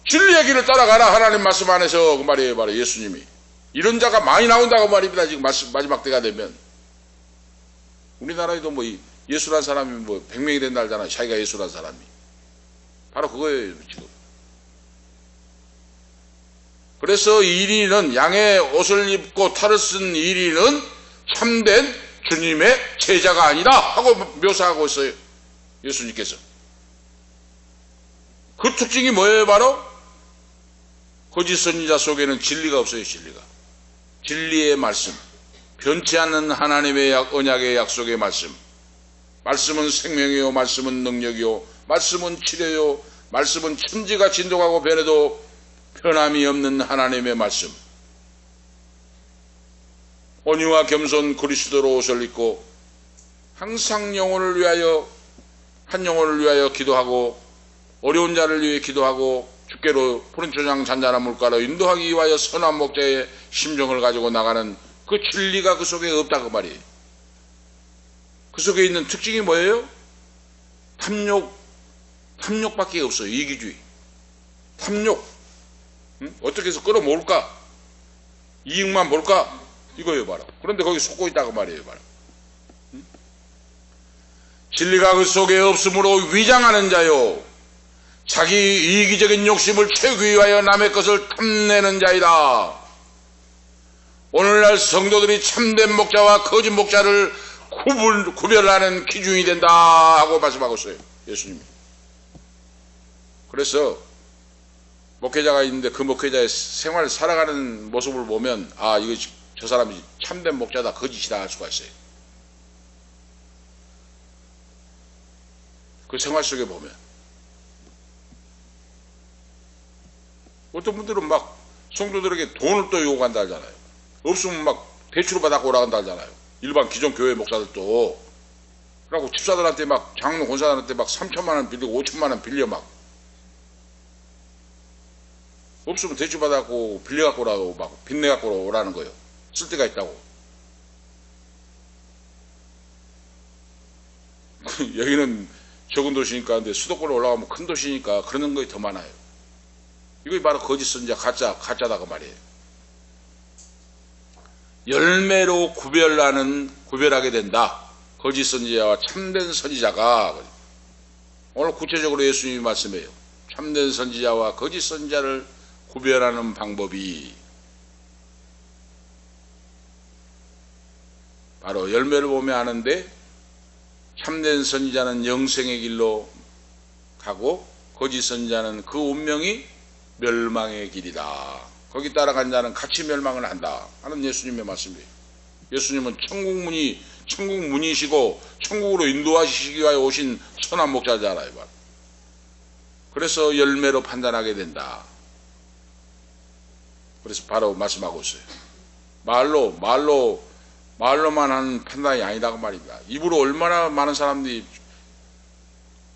진리의 길을 따라가라 하나님 말씀 안에서 그 말이에요, 바로 예수님이. 이런 자가 많이 나온다고 말입니다, 지금 마지막 때가 되면. 우리나라에도 뭐 예수란 사람이 뭐 100명이 된다 하잖아요, 자기가 예수란 사람이. 바로 그거예요, 지금. 그래서 이리는 양의 옷을 입고 탈을 쓴 이리는 참된 주님의 제자가 아니다 하고 묘사하고 있어요, 예수님께서. 그 특징이 뭐예요? 바로 거짓 선지자 속에는 진리가 없어요. 진리의 말씀, 변치 않는 하나님의 언약의 약속의 말씀. 말씀은 생명이요, 말씀은 능력이요, 말씀은 치료요, 말씀은 천지가 진동하고 변해도 변함이 없는 하나님의 말씀. 온유와 겸손 그리스도로 옷을 입고 항상 한 영혼을 위하여 기도하고 어려운 자를 위해 기도하고 주께로 푸른 초장 잔잔한 물가로 인도하기 위하여 선한 목자의 심정을 가지고 나가는 그 진리가 그 속에 없다 그 말이에요. 그 속에 있는 특징이 뭐예요? 탐욕밖에 없어요. 이기주의, 탐욕. 어떻게 해서 끌어모을까? 이익만 볼까? 이거예요, 바로. 그런데 거기 속고 있다고 말이에요, 바로. 진리가 그 속에 없으므로 위장하는 자요, 자기 이기적인 욕심을 채우기 위하여 남의 것을 탐내는 자이다. 오늘날 성도들이 참된 목자와 거짓 목자를 구별하는 기준이 된다 하고 말씀하고 있어요, 예수님이. 그래서 목회자가 있는데 그 목회자의 생활을 살아가는 모습을 보면 이거 저 사람이 참된 목자다, 거짓이다 할 수가 있어요. 그 생활 속에 보면 어떤 분들은 막 성도들에게 돈을 또 요구한다 하잖아요. 없으면 막 대출을 받아고 오라간다 하잖아요. 일반 기존 교회 목사들도. 그러고 집사들한테 막 장로 권사들한테 막 3천만 원 빌리고 5천만 원 빌려 막. 없으면 대출 받아고 빌려갖고 오라고 막 빚내갖고 오라는 거예요. 쓸 데가 있다고. 여기는 적은 도시니까, 근데 수도권에 올라가면 큰 도시니까 그러는 것이 더 많아요. 이거 바로 거짓 선지자, 가짜다 그 말이에요. 열매로 구별하게 된다. 거짓 선지자와 참된 선지자가. 오늘 구체적으로 예수님이 말씀해요. 참된 선지자와 거짓 선지자를 구별하는 방법이 바로 열매를 보며 아는데, 참된 선지자는 영생의 길로 가고 거짓 선지자는 그 운명이 멸망의 길이다. 거기 따라간 자는 같이 멸망을 한다 하는 예수님의 말씀이에요. 예수님은 천국문이 천국 문이시고 천국으로 인도하시기 위하여 오신 선한 목자잖아요. 그래서 열매로 판단하게 된다. 그래서 바로 말씀하고 있어요. 말로만 하는 판단이 아니다고 말입니다. 입으로 얼마나 많은 사람들이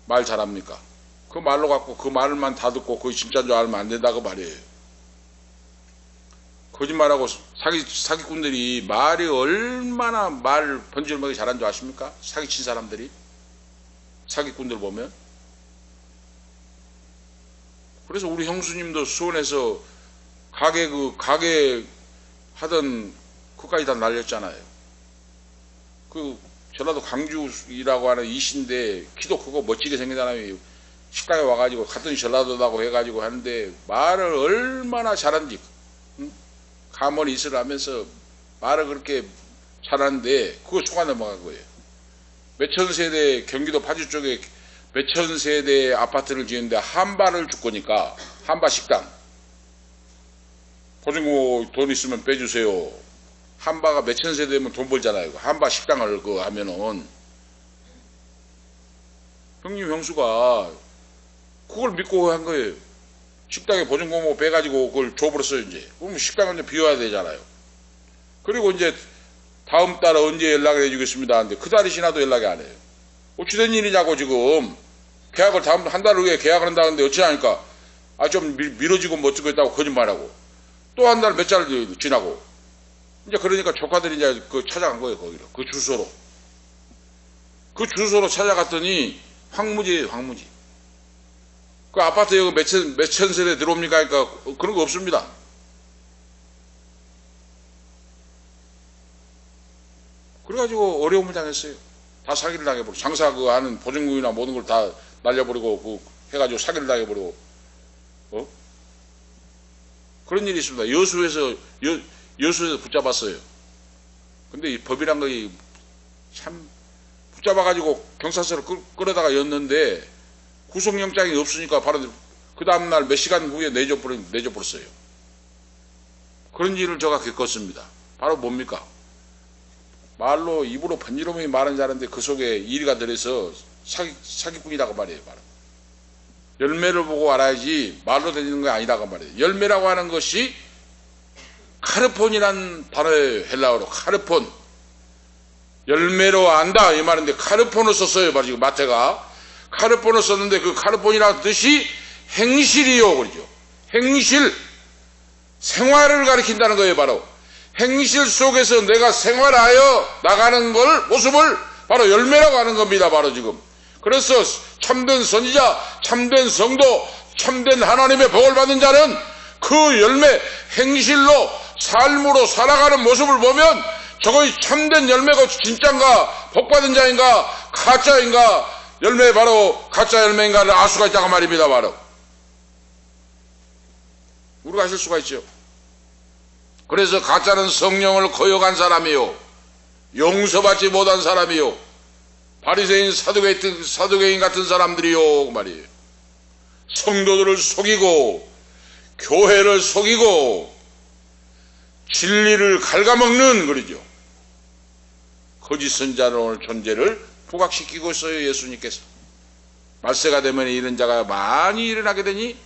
말 잘합니까? 그 말로 갖고 그 말만 다 듣고 그게 진짜인 줄 알면 안 된다고 말이에요. 거짓말하고 사기꾼들이 말이 얼마나 말 번지르르하게 잘하는 줄 아십니까? 사기친 사람들이 사기꾼들 보면. 그래서 우리 형수님도 수원에서 가게 하던 그까지 다 날렸잖아요. 그 전라도 광주이라고 하는 이신데 키도 크고 멋지게 생긴 사람이 식당에 와가지고 같은 전라도다고 해가지고 하는데 말을 얼마나 잘하는지, 가만히 있으라면서 말을 그렇게 잘하는데 그거 속아 넘어간 거예요. 몇천 세대 경기도 파주 쪽에 몇천 세대 아파트를 지었는데 한바를 줄 거니까 한바 식당 보증금 돈 있으면 빼주세요. 한바가 몇천 세대면 돈 벌잖아요. 한바 식당을 하면은 형님 형수가 그걸 믿고 한 거예요. 식당에 보증금 빼가지고 그걸 줘버렸어요. 이제 그럼 식당은 이제 비워야 되잖아요. 그리고 이제 다음 달에 언제 연락을 해주겠습니다 하는데 그 달이 지나도 연락이 안 해요. 어찌된 일이냐고. 지금 계약을 다음 한 달 후에 계약을 한다는데 어찌하니까 좀 미뤄지고 뭐 어쩌고 했다고 거짓말하고 또 한 달 몇 달 지나고 이제 그러니까 조카들이 이제 찾아간 거예요. 거기로 그 주소로 찾아갔더니 황무지예요. 황무지. 그 아파트에 몇천 세대 들어옵니까? 하니까 그런 거 없습니다. 그래가지고 어려움을 당했어요. 다 사기를 당해버리고 장사 하는 보증금이나 모든 걸 다 날려버리고 해가지고 사기를 당해버리고 그런 일이 있습니다. 여수에서 붙잡았어요. 근데 이 법이란 거 참 붙잡아가지고 경찰서로 끌어다가 였는데 구속영장이 없으니까 바로 그 다음날 몇 시간 후에 내줘버렸어요. 그런 일을 제가 겪었습니다. 바로 뭡니까? 말로 입으로 번지르르히 말은 잘하는데 그 속에 이리가 들어서 사기꾼이라고 말이에요. 바로. 열매를 보고 알아야지 말로 되는 게 아니라고 말이에요. 열매라고 하는 것이 카르폰이란 단어예요. 헬라어로 카르폰. 열매로 안다 이 말인데 카르폰을 썼어요. 바로 지금 마태가 카르폰을 썼는데 그 카르폰이라는 뜻이 행실이요. 그러죠. 행실. 생활을 가리킨다는 거예요. 바로. 행실 속에서 내가 생활하여 나가는 모습을 바로 열매라고 하는 겁니다. 바로 지금. 그래서 참된 선지자, 참된 성도, 참된 하나님의 복을 받은 자는 그 열매, 행실로 삶으로 살아가는 모습을 보면 저것이 참된 열매고 진짜인가, 복받은 자인가, 가짜인가, 열매 바로 가짜 열매인가를 알 수가 있다고 말입니다. 바로. 우리가 아실 수가 있죠. 그래서 가짜는 성령을 거역한 사람이요, 용서받지 못한 사람이요, 바리새인 사두개인 같은 사람들이요 그 말이에요. 성도들을 속이고 교회를 속이고 진리를 갉아먹는 그러죠. 거짓 선자로의 존재를 부각시키고 있어요. 예수님께서. 말세가 되면 이런 자가 많이 일어나게 되니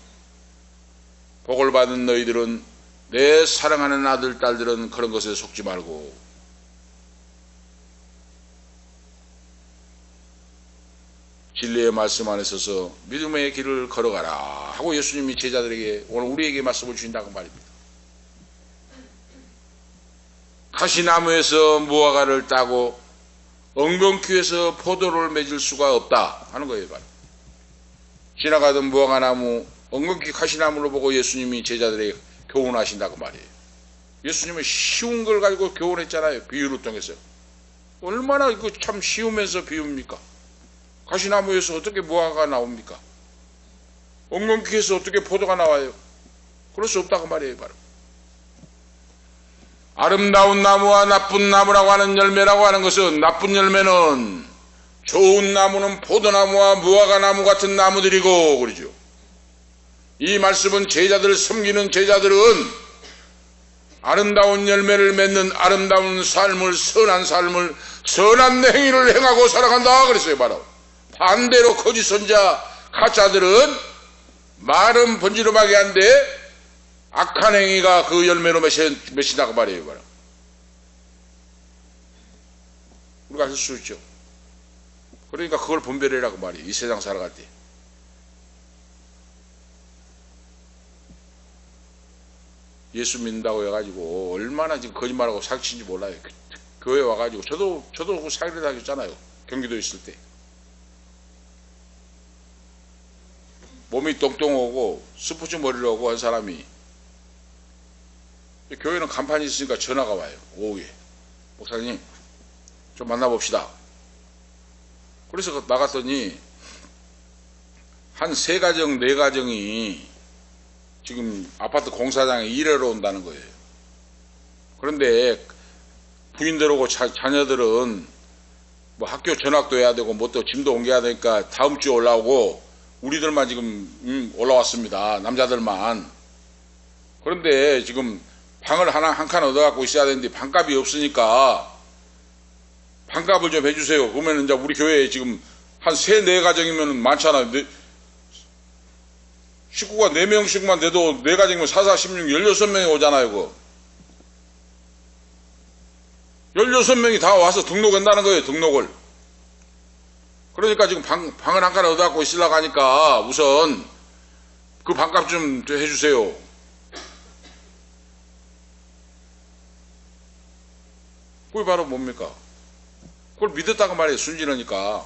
복을 받은 너희들은, 내 사랑하는 아들 딸들은 그런 것에 속지 말고 진리의 말씀 안에 서서 믿음의 길을 걸어가라 하고 예수님이 제자들에게, 오늘 우리에게 말씀을 주신다고 말입니다. 가시나무에서 무화과를 따고 엉겅퀴에서 포도를 맺을 수가 없다 하는 거예요. 바로. 지나가던 무화과나무, 엉겅퀴 가시나무를 보고 예수님이 제자들에게 교훈하신다고 말이에요. 예수님은 쉬운 걸 가지고 교훈했잖아요. 비유를 통해서. 얼마나 이거 참 쉬우면서 비유입니까? 가시나무에서 어떻게 무화과가 나옵니까? 엉겅퀴에서 어떻게 포도가 나와요? 그럴 수 없다고 말이에요. 바로. 아름다운 나무와 나쁜 나무라고 하는 열매라고 하는 것은, 나쁜 열매는 좋은 나무는 포도나무와 무화과 나무 같은 나무들이고 그러죠. 이 말씀은 제자들을 섬기는 제자들은 아름다운 열매를 맺는 아름다운 삶을, 선한 행위를 행하고 살아간다 그랬어요. 바로 반대로 거짓 선자 가짜들은 말은 번지르르하게 한데 악한 행위가 그 열매로 맺힌다고 말이에요. 바로 우리가 할 수 있죠. 그러니까 그걸 분별해라고 말이에요. 이 세상 살아갈 때. 예수 믿는다고 해가지고 얼마나 지금 거짓말하고 사기친지 몰라요. 교회 와가지고 저도 그 사기를 당했잖아요. 경기도에 있을 때. 몸이 똥똥하고 스포츠 머리를 하고 한 사람이 교회는 간판이 있으니까 전화가 와요. 오후에. 목사님 좀 만나봅시다. 그래서 나갔더니 한 3가정 4가정이 지금 아파트 공사장에 일하러 온다는 거예요. 그런데 부인들하고 자녀들은 뭐 학교 전학도 해야 되고 뭐 또 짐도 옮겨야 되니까 다음 주에 올라오고 우리들만 지금 올라왔습니다. 남자들만. 그런데 지금 방을 한 칸 얻어갖고 있어야 되는데 방값이 없으니까 방값을 좀 해주세요. 그러면 이제 우리 교회에 지금 한 3-4가정이면 많잖아요. 식구가 4명씩만 돼도 4가정이면 4, 4, 16, 16명이 오잖아요. 그거. 16명이 다 와서 등록한다는 거예요. 등록을. 그러니까 지금 방을 한 칸 얻어갖고 있으려고 하니까 우선 그 방값 좀 해주세요. 그게 바로 뭡니까? 그걸 믿었다고 말이에요. 순진하니까.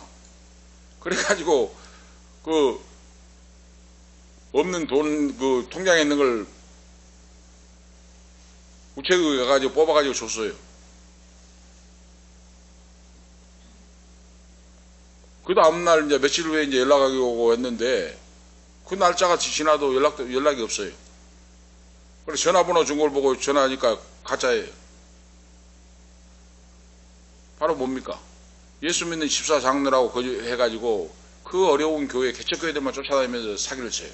그래가지고 그 없는 돈, 그 통장에 있는 걸 우체국에 가가지고 뽑아가지고 줬어요. 그 다음날 이제 며칠 후에 이제 연락이 오고 했는데 그 날짜가 지나도 연락이 없어요. 그래서 전화번호 준 걸 보고 전화하니까 가짜예요. 바로 뭡니까? 예수 믿는 집사장로라고 해가지고 그 어려운 교회, 개척교회들만 쫓아다니면서 사기를 쳐요.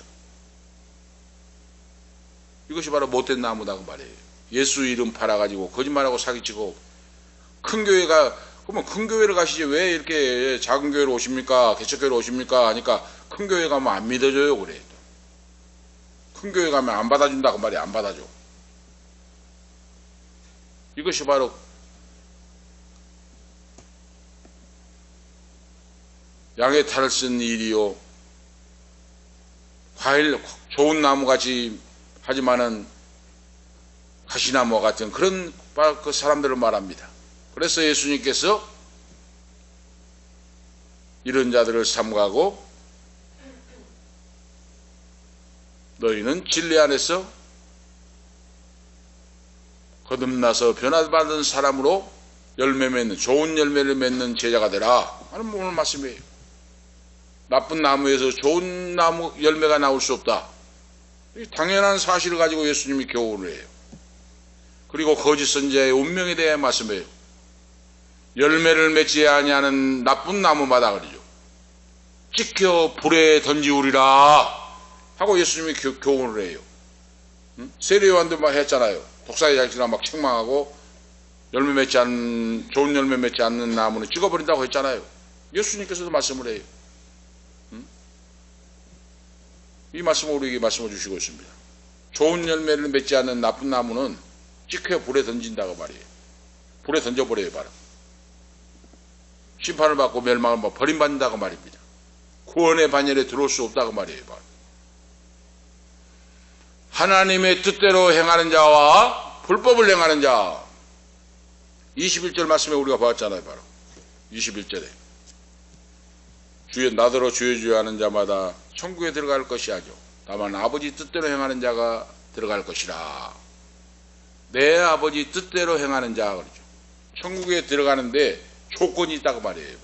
이것이 바로 못된 나무다고 말이에요. 예수 이름 팔아가지고 거짓말하고 사기치고 큰 교회가 그러면 큰 교회를 가시지 왜 이렇게 작은 교회로 오십니까? 개척교회로 오십니까? 하니까 큰 교회 가면 안 믿어줘요. 그래. 큰 교회 가면 안 받아준다고 말이에요. 안 받아줘. 이것이 바로 양의 탈을 쓴 일이요. 과일 좋은 나무같이 하지만은 가시나무와 같은 그런 그 사람들을 말합니다. 그래서 예수님께서 이런 자들을 삼가고 너희는 진리 안에서 거듭나서 변화받은 사람으로 열매 맺는 좋은 열매를 맺는 제자가 되라 하는 오늘 말씀이에요. 나쁜 나무에서 좋은 나무 열매가 나올 수 없다. 당연한 사실을 가지고 예수님이 교훈을 해요. 그리고 거짓 선지자의 운명에 대해 말씀해요. 열매를 맺지 아니하는 나쁜 나무마다 그러죠. 찍혀 불에 던지우리라 하고 예수님이 교훈을 해요. 세례요한도 막 했잖아요. 독사의 자식이나 막 책망하고 열매 맺지 않는 좋은 열매 맺지 않는 나무는 찍어버린다고 했잖아요. 예수님께서도 말씀을 해요. 이 말씀을 우리에게 말씀해 주시고 있습니다. 좋은 열매를 맺지 않는 나쁜 나무는 찍혀 불에 던진다고 말이에요. 불에 던져버려요. 바로 심판을 받고 멸망을 받고 버림받는다고 말입니다. 구원의 반열에 들어올 수 없다고 말이에요. 바로 하나님의 뜻대로 행하는 자와 불법을 행하는 자 21절 말씀에 우리가 봤잖아요. 바로 21절에 주여 나더러 주여 주여 하는 자마다 천국에 들어갈 것이야죠. 다만 아버지 뜻대로 행하는 자가 들어갈 것이라. 내 아버지 뜻대로 행하는 자 그러죠. 천국에 들어가는데 조건이 있다고 말이에요.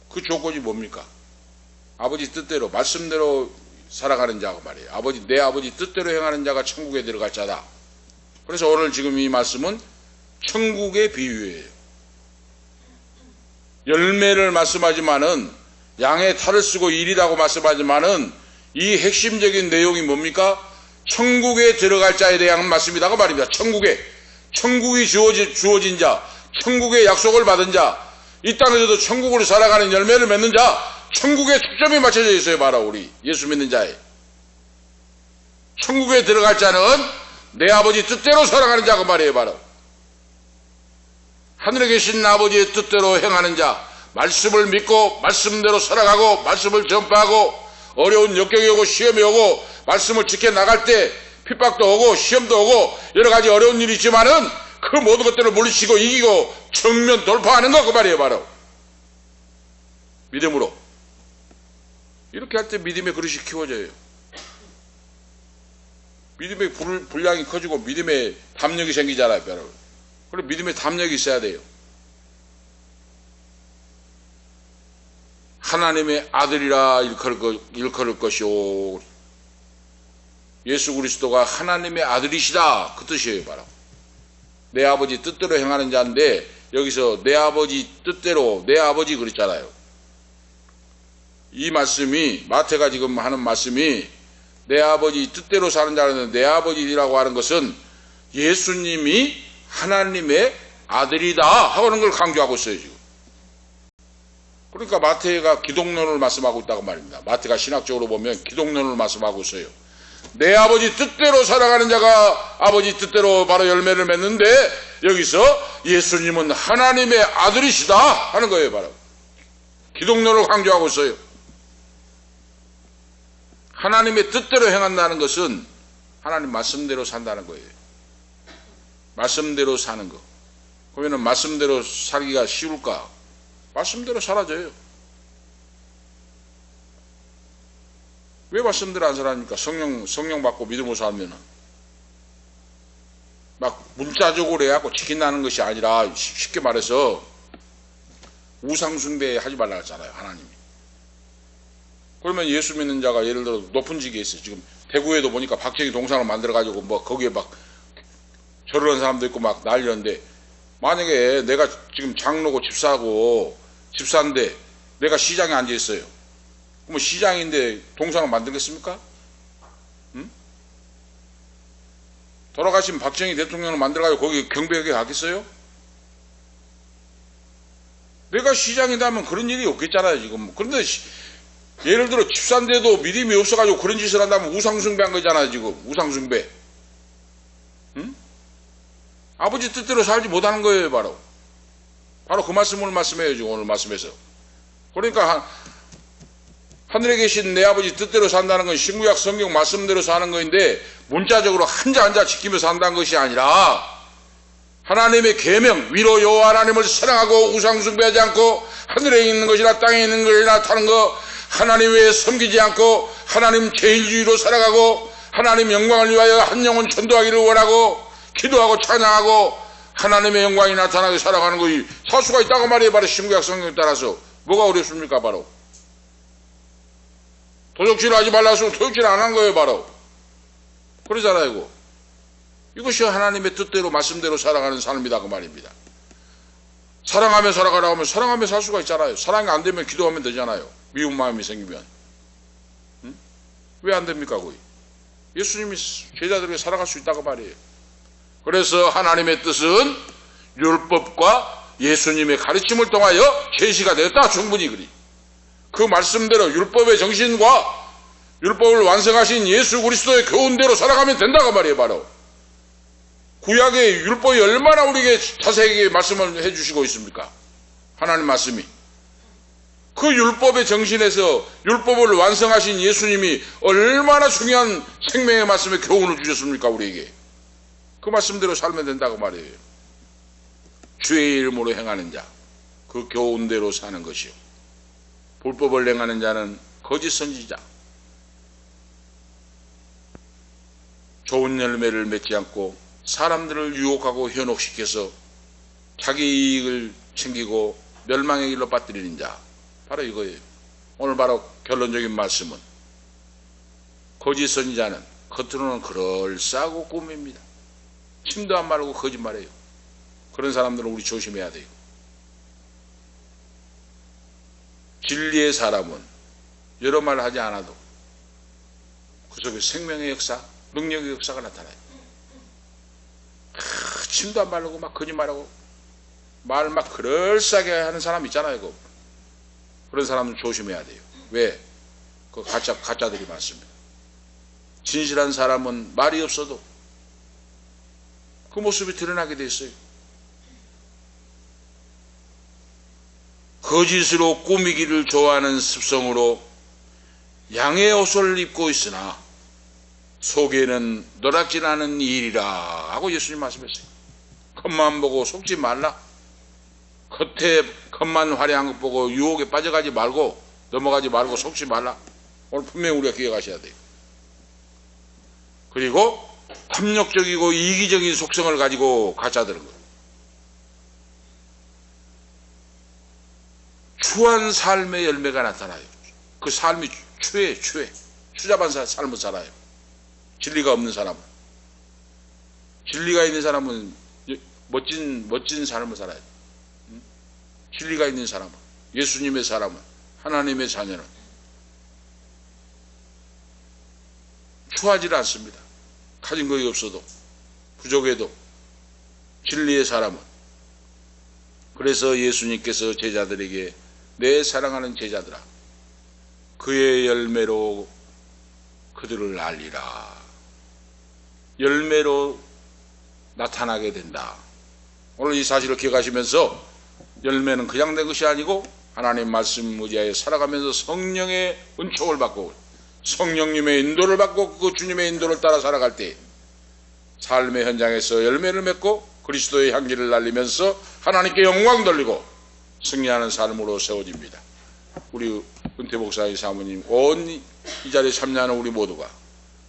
그 조건이 뭡니까? 아버지 뜻대로 말씀대로 살아가는 자고 말이에요. 내 아버지 뜻대로 행하는 자가 천국에 들어갈 자다. 그래서 오늘 지금 이 말씀은 천국의 비유예요. 열매를 말씀하지만은 양의 탈을 쓰고 일이라고 말씀하지만은 이 핵심적인 내용이 뭡니까? 천국에 들어갈 자에 대한 말씀이다 그 말입니다. 천국이 주어진 자, 천국의 약속을 받은 자, 이 땅에서도 천국으로 살아가는 열매를 맺는 자, 천국에 초점이 맞춰져 있어요. 바로 우리 예수 믿는 자에. 천국에 들어갈 자는 내 아버지 뜻대로 살아가는 자가 말이에요. 바로 하늘에 계신 아버지의 뜻대로 행하는 자, 말씀을 믿고 말씀대로 살아가고 말씀을 전파하고 어려운 역경이 오고 시험이 오고 말씀을 지켜나갈 때 핍박도 오고 시험도 오고 여러 가지 어려운 일이 있지만은 그 모든 것들을 물리치고 이기고 정면 돌파하는 거 그 말이에요. 바로 믿음으로. 이렇게 할 때 믿음의 그릇이 키워져요. 믿음의 분량이 커지고 믿음의 담력이 생기잖아요. 그리고 믿음의 담력이 있어야 돼요. 하나님의 아들이라 일컬을 것이오. 예수 그리스도가 하나님의 아들이시다 그 뜻이에요. 바로 내 아버지 뜻대로 행하는 자인데 여기서 내 아버지 뜻대로 내 아버지 그랬잖아요. 이 말씀이 마태가 지금 하는 말씀이 내 아버지 뜻대로 사는 자라는 내 아버지라고 하는 것은 예수님이 하나님의 아들이다 하는 걸 강조하고 있어요. 지금. 그러니까 마태가 기독론을 말씀하고 있다고 말입니다. 마태가 신학적으로 보면 기독론을 말씀하고 있어요. 내 아버지 뜻대로 살아가는 자가 아버지 뜻대로 바로 열매를 맺는데 여기서 예수님은 하나님의 아들이시다 하는 거예요. 바로 기독론을 강조하고 있어요. 하나님의 뜻대로 행한다는 것은 하나님 말씀대로 산다는 거예요. 말씀대로 사는 거. 그러면 말씀대로 살기가 쉬울까? 말씀대로 사라져요. 왜 말씀대로 안 살아닙니까? 성령 받고 믿음으로 살면은. 막 문자적으로 해갖고 지킨다는 것이 아니라 쉽게 말해서 우상숭배 하지 말라 했잖아요. 하나님이. 그러면 예수 믿는 자가 예를 들어 높은 직에 있어요. 지금 대구에도 보니까 박정희 동상을 만들어가지고 뭐 거기에 막 절을 한 사람도 있고 막 난리였는데 만약에 내가 지금 장로고 집사인데 내가 시장에 앉아 있어요. 그러면 시장인데 동상을 만들겠습니까? 응? 돌아가신 박정희 대통령을 만들어가지고 거기 경배하게 하겠어요? 내가 시장이라면 그런 일이 없겠잖아요, 지금. 그런데 예를 들어 집사인데도 믿음이 없어가지고 그런 짓을 한다면 우상숭배한 거잖아요, 지금. 우상숭배. 응? 아버지 뜻대로 살지 못하는 거예요, 바로. 바로 그 말씀을 말씀해요, 지금 오늘 말씀에서. 그러니까 하늘에 계신 내 아버지 뜻대로 산다는 건 신구약 성경 말씀대로 사는 거인데 문자적으로 한자 지키며 산다는 것이 아니라 하나님의 계명, 위로 여호와 하나님을 사랑하고 우상숭배하지 않고 하늘에 있는 것이나 땅에 있는 것이나 타는 거 하나님 외에 섬기지 않고 하나님 제일주의로 살아가고 하나님 영광을 위하여 한 영혼 전도하기를 원하고 기도하고 찬양하고 하나님의 영광이 나타나게 살아가는 것이 살 수가 있다고 말이에요. 바로 신구약 성경에 따라서. 뭐가 어렵습니까? 바로 도적질 하지 말라 했으면 도적질 안 한 거예요. 바로 그러잖아요. 이거. 이것이 하나님의 뜻대로 말씀대로 살아가는 삶이다 그 말입니다. 사랑하며 살아가라고 하면 사랑하며 살 수가 있잖아요. 사랑이 안 되면 기도하면 되잖아요. 미운 마음이 생기면. 응? 왜 안 됩니까? 거의 예수님이 제자들에게 살아갈 수 있다고 말이에요. 그래서 하나님의 뜻은 율법과 예수님의 가르침을 통하여 계시가 되었다. 충분히 그리. 그 말씀대로 율법의 정신과 율법을 완성하신 예수 그리스도의 교훈대로 살아가면 된다고 말이에요. 바로 구약의 율법이 얼마나 우리에게 자세하게 말씀을 해주시고 있습니까? 하나님 말씀이. 그 율법의 정신에서 율법을 완성하신 예수님이 얼마나 중요한 생명의 말씀의 교훈을 주셨습니까? 우리에게. 그 말씀대로 살면 된다고 말이에요. 주의 이름으로 행하는 자, 그 교훈대로 사는 것이요. 불법을 행하는 자는 거짓 선지자, 좋은 열매를 맺지 않고 사람들을 유혹하고 현혹시켜서 자기 이익을 챙기고 멸망의 길로 빠뜨리는 자, 바로 이거예요. 오늘 바로 결론적인 말씀은 거짓 선지자는 겉으로는 그럴싸하고 꾸밉니다. 침도 안 마르고 거짓말해요. 그런 사람들은 우리 조심해야 돼요. 진리의 사람은 여러 말 하지 않아도 그 속에 생명의 역사, 능력의 역사가 나타나요. 침도 안 바르고 막 거짓말하고 말 막 그럴싸하게 하는 사람 있잖아요. 그런 사람은 조심해야 돼요. 왜? 그 가짜들이 많습니다. 진실한 사람은 말이 없어도 그 모습이 드러나게 돼 있어요. 거짓으로 꾸미기를 좋아하는 습성으로 양의 옷을 입고 있으나 속에는 노랗지 않은 일이라 하고 예수님 말씀했어요. 겉만 보고 속지 말라. 겉에 겉만 화려한 것 보고 유혹에 빠져가지 말고 넘어가지 말고 속지 말라. 오늘 분명히 우리가 기억하셔야 돼요. 그리고 탐욕적이고 이기적인 속성을 가지고 가짜들은 거예요. 추한 삶의 열매가 나타나요. 그 삶이 추잡한 삶을 살아요. 진리가 없는 사람은. 진리가 있는 사람은 멋진 삶을 살아요. 진리가 있는 사람은, 예수님의 사람은, 하나님의 자녀는 추하지 않습니다. 가진 것이 없어도, 부족해도, 진리의 사람은. 그래서 예수님께서 제자들에게 내 사랑하는 제자들아, 그의 열매로 그들을 알리라. 열매로 나타나게 된다. 오늘 이 사실을 기억하시면서 열매는 그냥 된 것이 아니고 하나님 말씀 의지하여 살아가면서 성령의 은총을 받고 성령님의 인도를 받고 그 주님의 인도를 따라 살아갈 때 삶의 현장에서 열매를 맺고 그리스도의 향기를 날리면서 하나님께 영광 돌리고 승리하는 삶으로 세워집니다. 우리 은퇴 목사의 사모님, 온 이 자리에 참여하는 우리 모두가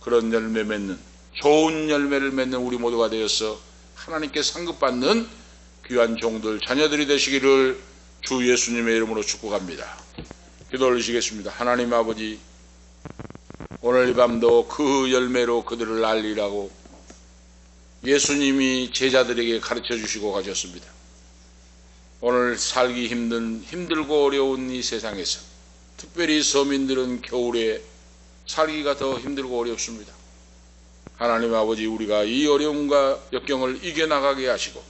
그런 열매 맺는, 좋은 열매를 맺는 우리 모두가 되어서 하나님께 상급받는 귀한 종들, 자녀들이 되시기를 주 예수님의 이름으로 축복합니다. 기도 올리시겠습니다. 하나님 아버지, 오늘 이 밤도 그 열매로 그들을 알리라고 예수님이 제자들에게 가르쳐 주시고 가셨습니다. 오늘 살기 힘들고 어려운 이 세상에서 특별히 서민들은 겨울에 살기가 더 힘들고 어렵습니다. 하나님 아버지, 우리가 이 어려움과 역경을 이겨나가게 하시고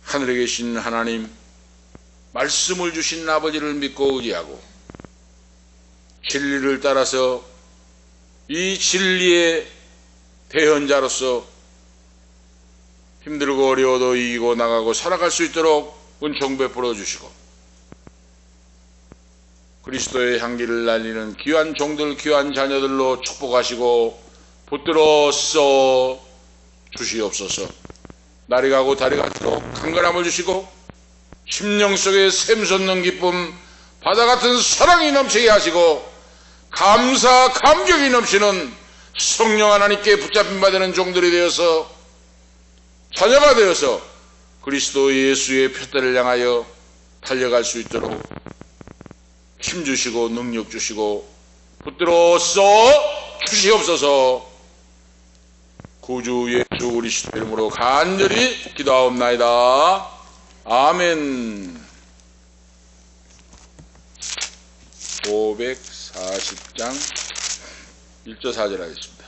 하늘에 계신 하나님, 말씀을 주신 아버지를 믿고 의지하고 진리를 따라서 이 진리의 대현자로서 힘들고 어려워도 이기고 나가고 살아갈 수 있도록 은총 베풀어 주시고 그리스도의 향기를 날리는 귀한 종들, 귀한 자녀들로 축복하시고 붙들어 써 주시옵소서. 날이 가고 달이 갈수록 강건함을 주시고 심령 속에 샘솟는 기쁨, 바다 같은 사랑이 넘치게 하시고 감사, 감격이 넘치는 성령 하나님께 붙잡힌 바 되는 종들이 되어서 자녀가 되어서 그리스도 예수의 표대를 향하여 달려갈 수 있도록 힘 주시고 능력 주시고 붙들어 써 주시옵소서. 구주 예수 그리스도 이름으로 간절히 기도하옵나이다. 아멘. 540장 1절 4절 하겠습니다.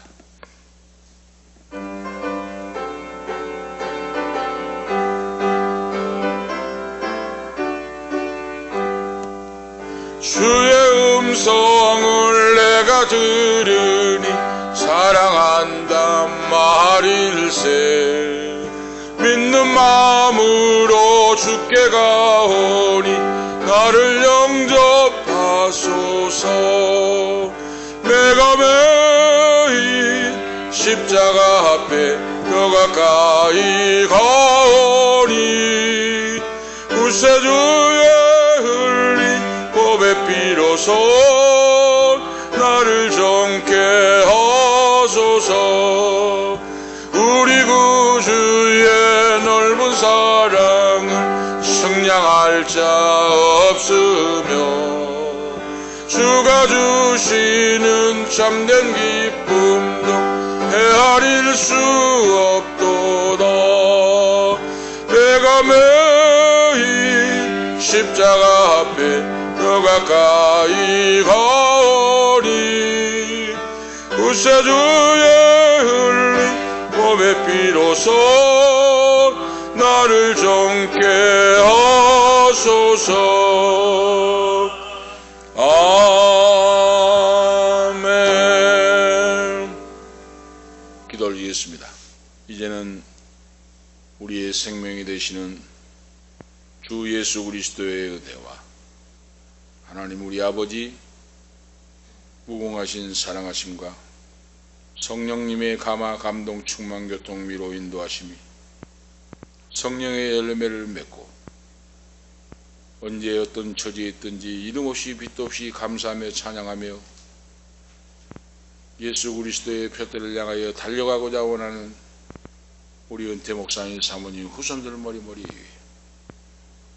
주의 음성을 내가 들으니 사랑한다 말일세. 믿는 마음으로 주께 가오니 나를 영접하소서. 내가 매일 십자가 앞에 더 가까이 가오니 구세주의 흘린 고백 비로소 나를 정케 하소서. 우리 구주의 넓은 사랑을 승량할 자 없으며 주가 주시는 참된 기쁨도 헤아릴 수 없도다. 내가 매일 십자가 앞에 더 가까이 가오니 구세주의 흘린 몸의 피로써 나를 정케 하소서. 아멘. 기도 올리겠습니다. 이제는 우리의 생명이 되시는 주 예수 그리스도의 은혜와 하나님 우리 아버지 무궁하신 사랑하심과 성령님의 감화 감동 충만 교통 위로 인도하심이 성령의 열매를 맺고 언제 어떤 처지에 있든지 이름 없이 빛도 없이 감사하며 찬양하며 예수 그리스도의 표대를 향하여 달려가고자 원하는 우리 은퇴 목사님 사모님 후손들 머리머리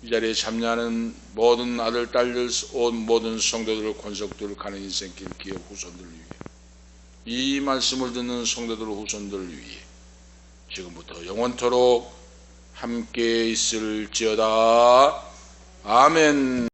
이 자리에 참여하는 모든 아들 딸들 온 모든 성도들 권속들 가는 인생길 기업 후손들 위해 이 말씀을 듣는 성도들 후손들 위해 지금부터 영원토록 함께 있을지어다. 아멘.